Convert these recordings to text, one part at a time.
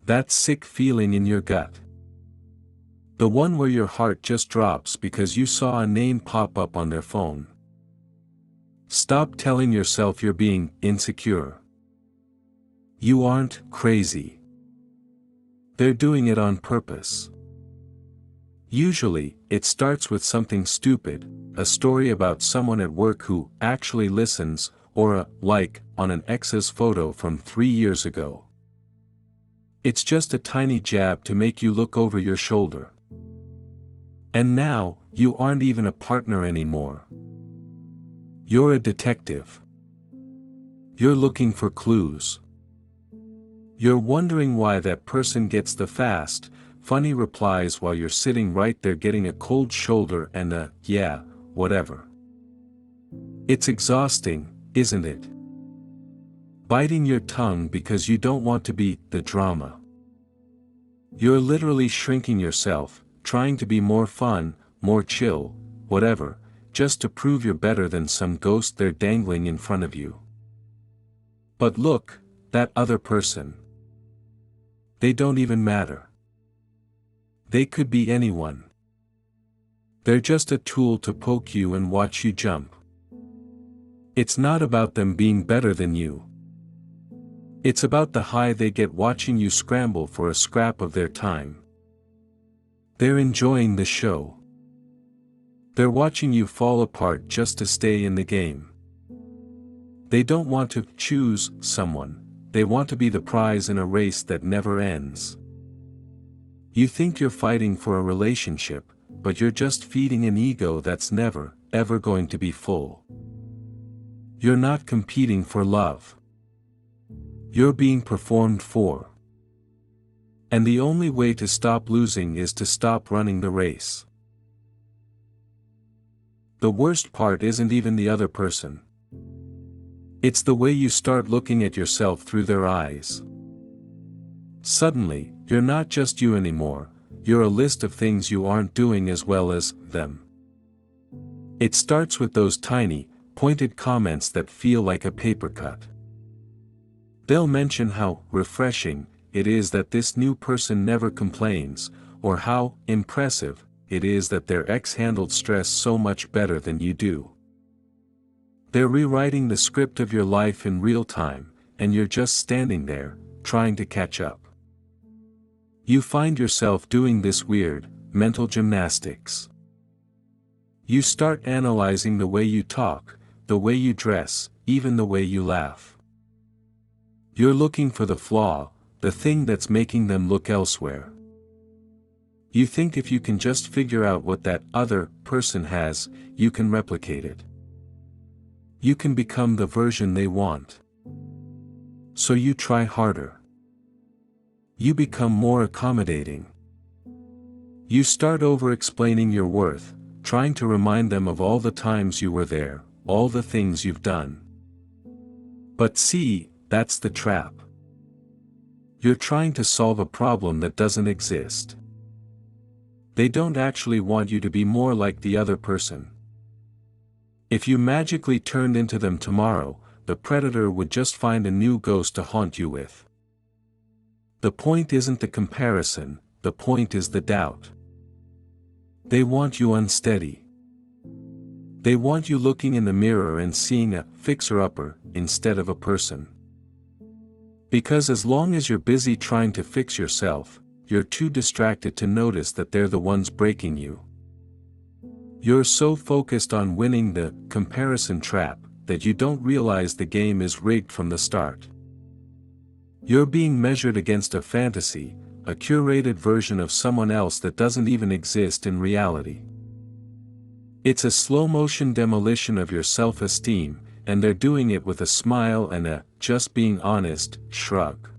That sick feeling in your gut. The one where your heart just drops because you saw a name pop up on their phone. Stop telling yourself you're being insecure. You aren't crazy. They're doing it on purpose. Usually, it starts with something stupid, a story about someone at work who actually listens, or a like on an ex's photo from 3 years ago. It's just a tiny jab to make you look over your shoulder. And now, you aren't even a partner anymore. You're a detective. You're looking for clues. You're wondering why that person gets the fast, funny replies while you're sitting right there getting a cold shoulder and a, yeah, whatever. It's exhausting, isn't it? Biting your tongue because you don't want to be the drama. You're literally shrinking yourself, trying to be more fun, more chill, whatever, just to prove you're better than some ghost they're dangling in front of you. But look, that other person. They don't even matter. They could be anyone. They're just a tool to poke you and watch you jump. It's not about them being better than you. It's about the high they get watching you scramble for a scrap of their time. They're enjoying the show. They're watching you fall apart just to stay in the game. They don't want to choose someone, they want to be the prize in a race that never ends. You think you're fighting for a relationship, but you're just feeding an ego that's never, ever going to be full. You're not competing for love. You're being performed for. And the only way to stop losing is to stop running the race. The worst part isn't even the other person. It's the way you start looking at yourself through their eyes. Suddenly, you're not just you anymore, you're a list of things you aren't doing as well as them. It starts with those tiny, pointed comments that feel like a paper cut. They'll mention how refreshing it is that this new person never complains, or how impressive it is that their ex handled stress so much better than you do. They're rewriting the script of your life in real time, and you're just standing there, trying to catch up. You find yourself doing this weird, mental gymnastics. You start analyzing the way you talk, the way you dress, even the way you laugh. You're looking for the flaw, the thing that's making them look elsewhere. You think if you can just figure out what that other person has, you can replicate it. You can become the version they want. So you try harder. You become more accommodating. You start over-explaining your worth, trying to remind them of all the times you were there, all the things you've done. But see, that's the trap. You're trying to solve a problem that doesn't exist. They don't actually want you to be more like the other person. If you magically turned into them tomorrow, the predator would just find a new ghost to haunt you with. The point isn't the comparison, the point is the doubt. They want you unsteady. They want you looking in the mirror and seeing a fixer-upper instead of a person. Because as long as you're busy trying to fix yourself, you're too distracted to notice that they're the ones breaking you. You're so focused on winning the comparison trap that you don't realize the game is rigged from the start. You're being measured against a fantasy, a curated version of someone else that doesn't even exist in reality. It's a slow-motion demolition of your self-esteem, and they're doing it with a smile and a just being honest shrug.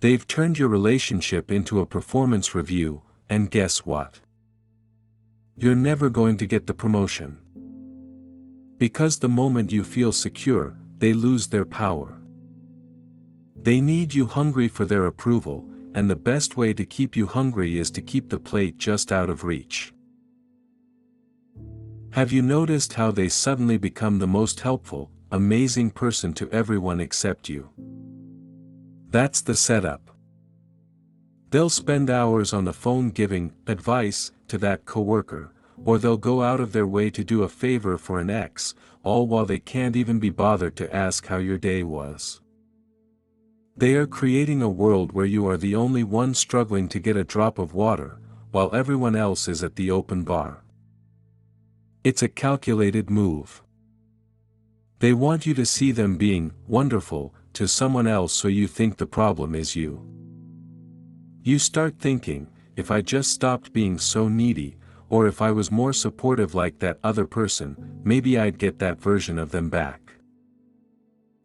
They've turned your relationship into a performance review, and guess what? You're never going to get the promotion. Because the moment you feel secure, they lose their power. They need you hungry for their approval, and the best way to keep you hungry is to keep the plate just out of reach. Have you noticed how they suddenly become the most helpful, amazing person to everyone except you? That's the setup. They'll spend hours on the phone giving advice to that coworker, or they'll go out of their way to do a favor for an ex, all while they can't even be bothered to ask how your day was. They are creating a world where you are the only one struggling to get a drop of water, while everyone else is at the open bar. It's a calculated move. They want you to see them being wonderful to someone else, so you think the problem is you. You start thinking, if I just stopped being so needy, or if I was more supportive like that other person, maybe I'd get that version of them back.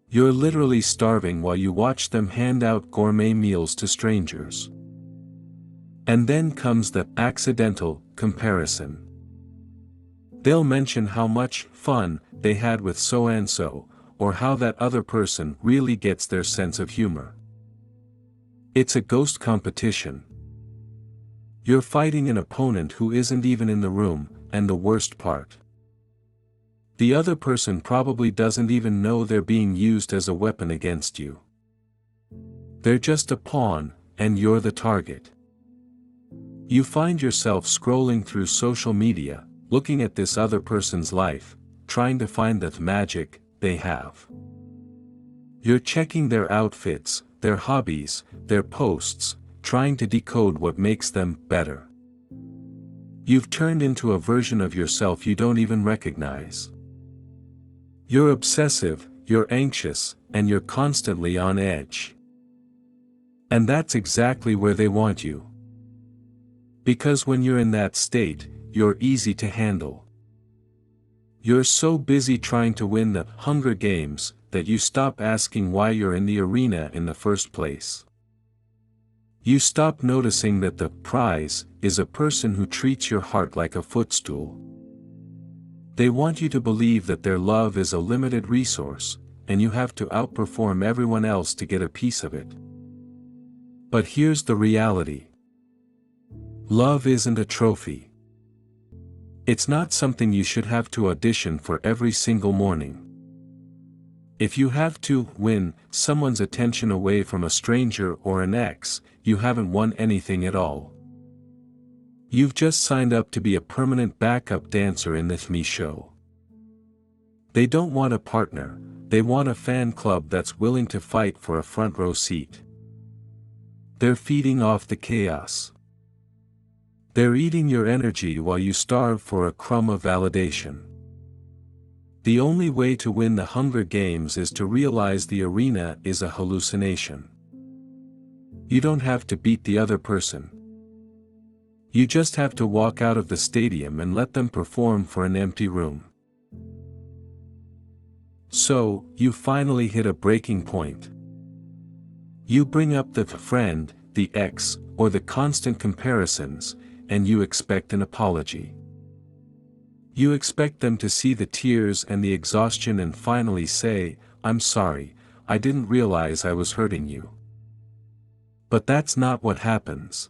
You're literally starving while you watch them hand out gourmet meals to strangers. And then comes the accidental comparison. They'll mention how much fun they had with so-and-so, or how that other person really gets their sense of humor. It's a ghost competition. You're fighting an opponent who isn't even in the room, and the worst part, the other person probably doesn't even know they're being used as a weapon against you. They're just a pawn, and you're the target. You find yourself scrolling through social media, looking at this other person's life, trying to find the magic they have. You're checking their outfits, their hobbies, their posts, trying to decode what makes them better. You've turned into a version of yourself you don't even recognize. You're obsessive, you're anxious, and you're constantly on edge. And that's exactly where they want you. Because when you're in that state, you're easy to handle. You're so busy trying to win the Hunger Games that you stop asking why you're in the arena in the first place. You stop noticing that the prize is a person who treats your heart like a footstool. They want you to believe that their love is a limited resource, and you have to outperform everyone else to get a piece of it. But here's the reality. Love isn't a trophy. It's not something you should have to audition for every single morning. If you have to win someone's attention away from a stranger or an ex, you haven't won anything at all. You've just signed up to be a permanent backup dancer in the Me show. They don't want a partner, they want a fan club that's willing to fight for a front row seat. They're feeding off the chaos. They're eating your energy while you starve for a crumb of validation. The only way to win the Hunger Games is to realize the arena is a hallucination. You don't have to beat the other person. You just have to walk out of the stadium and let them perform for an empty room. So, you finally hit a breaking point. You bring up the friend, the ex, or the constant comparisons, and you expect an apology. You expect them to see the tears and the exhaustion and finally say, "I'm sorry, I didn't realize I was hurting you." But that's not what happens.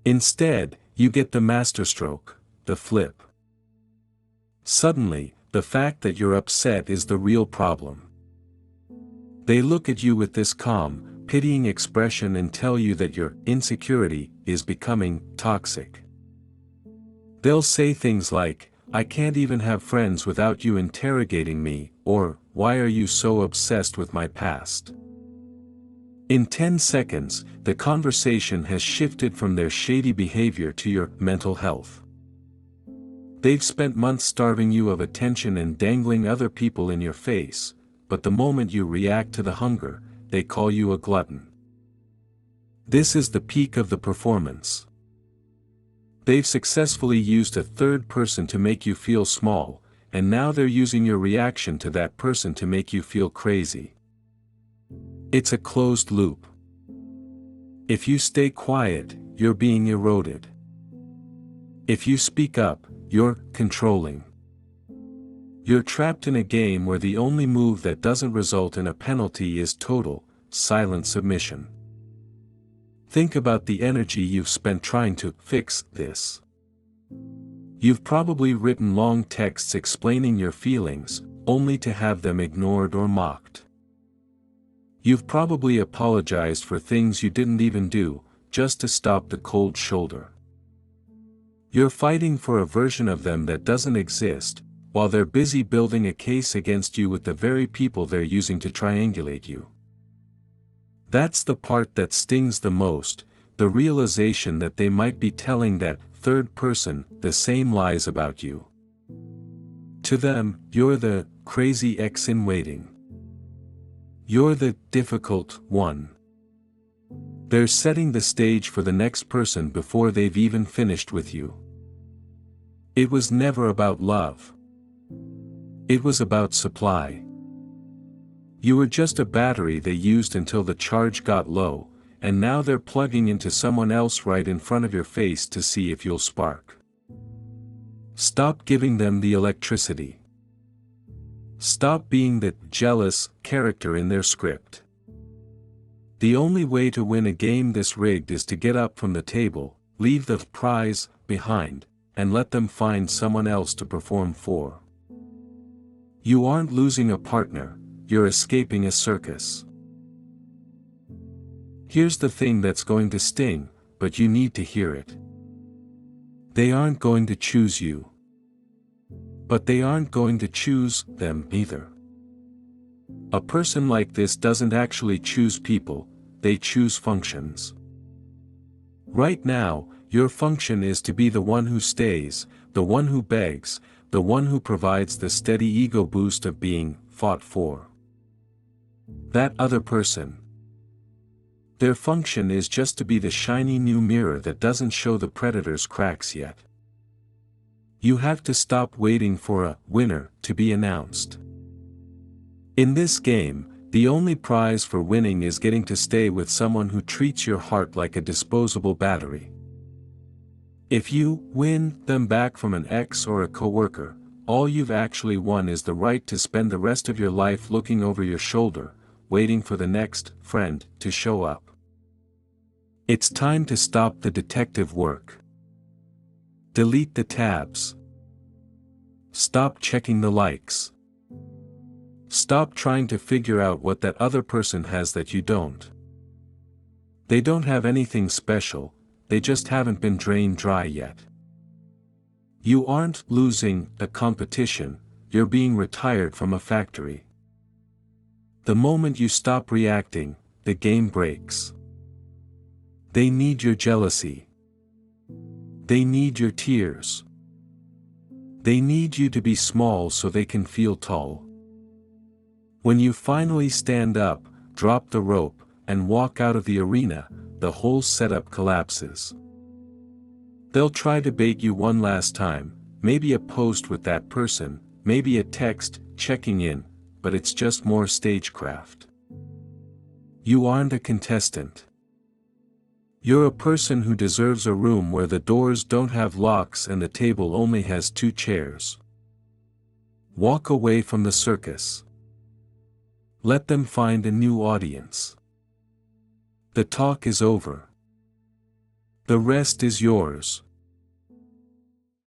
Instead, you get the masterstroke, the flip. Suddenly, the fact that you're upset is the real problem. They look at you with this calm, pitying expression and tell you that your insecurity is becoming toxic. They'll say things like, "I can't even have friends without you interrogating me," or, "Why are you so obsessed with my past?" In 10 seconds, the conversation has shifted from their shady behavior to your mental health. They've spent months starving you of attention and dangling other people in your face, but the moment you react to the hunger, they call you a glutton. This is the peak of the performance. They've successfully used a third person to make you feel small, and now they're using your reaction to that person to make you feel crazy. It's a closed loop. If you stay quiet, you're being eroded. If you speak up, you're controlling. You're trapped in a game where the only move that doesn't result in a penalty is total, silent submission. Think about the energy you've spent trying to fix this. You've probably written long texts explaining your feelings, only to have them ignored or mocked. You've probably apologized for things you didn't even do, just to stop the cold shoulder. You're fighting for a version of them that doesn't exist, while they're busy building a case against you with the very people they're using to triangulate you. That's the part that stings the most, the realization that they might be telling that third person the same lies about you. To them, you're the crazy ex-in-waiting. You're the difficult one. They're setting the stage for the next person before they've even finished with you. It was never about love. It was about supply. You were just a battery they used until the charge got low, and now they're plugging into someone else right in front of your face to see if you'll spark. Stop giving them the electricity. Stop being the jealous character in their script. The only way to win a game this rigged is to get up from the table, leave the prize behind, and let them find someone else to perform for. You aren't losing a partner, you're escaping a circus. Here's the thing that's going to sting, but you need to hear it. They aren't going to choose you. But they aren't going to choose them either. A person like this doesn't actually choose people, they choose functions. Right now, your function is to be the one who stays, the one who begs, the one who provides the steady ego boost of being fought for. That other person. Their function is just to be the shiny new mirror that doesn't show the predator's cracks yet. You have to stop waiting for a winner to be announced. In this game, the only prize for winning is getting to stay with someone who treats your heart like a disposable battery. If you win them back from an ex or a coworker, all you've actually won is the right to spend the rest of your life looking over your shoulder, waiting for the next friend to show up. It's time to stop the detective work. Delete the tabs. Stop checking the likes. Stop trying to figure out what that other person has that you don't. They don't have anything special, they just haven't been drained dry yet. You aren't losing a competition, you're being retired from a factory. The moment you stop reacting, the game breaks. They need your jealousy. They need your tears. They need you to be small so they can feel tall. When you finally stand up, drop the rope, and walk out of the arena, the whole setup collapses. They'll try to bait you one last time, maybe a post with that person, maybe a text, checking in, but it's just more stagecraft. You aren't a contestant. You're a person who deserves a room where the doors don't have locks and the table only has 2 chairs. Walk away from the circus. Let them find a new audience. The talk is over. The rest is yours.